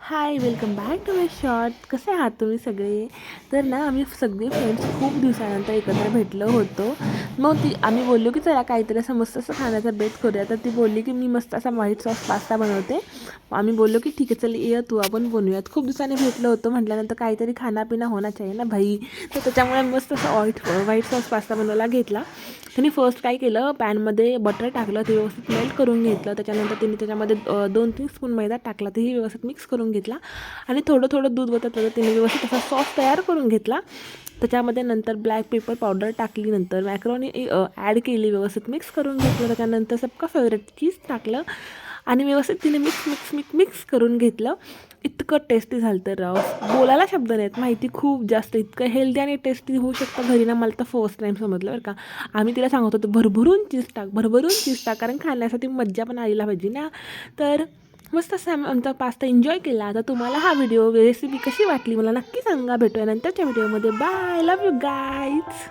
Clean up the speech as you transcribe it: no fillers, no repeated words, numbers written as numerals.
High, welcome back to my short. कसे आहात तुम्ही सगळे? तर ना आम्ही सगळे फ्रेंड्स खूप दिवसानंतर एकत्र भेटलो होतो. मग आम्ही बोललो की चला काहीतरी असं मस्त असं खाण्याचा बेत करूया. तर ती बोलली की मी मस्त असा व्हाईट सॉस पास्ता बनवते. आम्ही बोललो की ठीक आहे, चल ये तू आपण बनवूयात. खूप दिवसांनी भेटलो होतो म्हटल्यानंतर काहीतरी खानापिना होना चाहिए ना भाई. तर त्याच्यामुळे मस्त असं व्हाईट सॉस पास्ता बनवायला घेतला. त्यांनी फर्स्ट काय केलं, पॅनमध्ये बटर टाकलं, ते व्यवस्थित मेल्ट करून घेतलं. त्याच्यानंतर तिने त्याच्यामध्ये 2-3 स्पून मैदा टाकला, तेही व्यवस्थित मिक्स करून घेतला आणि थोडं थोडं दूध वतत वतत तिने व्यवस्थित असा सॉस तयार करून घेतला. त्याच्यामध्ये नंतर ब्लॅक पेपर पावडर टाकली, नंतर मॅक्रोनी ॲड केली, व्यवस्थित मिक्स करून घेतलं. त्याच्यानंतर सबका फेवरेट चीज टाकलं आणि व्यवस्थित तिने मिक्स मिक्स मिक्स मिक्स करून घेतलं. इतकं टेस्टी झालं तर राव, बोलायला शब्द नाहीत माहिती. खूप जास्त इतकं हेल्दी आणि टेस्टी होऊ शकतं घरी ना, मला तर फर्स्ट टाईम समजलं बरं का. आम्ही तिला सांगत होतो भरभरून चीज टाक, भरभरून चीज टाक, कारण खाण्यासाठी मज्जा पण आलेला पाहिजे ना. तर मस्त असं आम्ही आमचा पास्ता एन्जॉय केला. आता तुम्हाला हा व्हिडिओ रेसिपी कशी वाटली मला नक्की सांगा. भेटूया नंतरच्या व्हिडिओमध्ये. Bye, love you guys.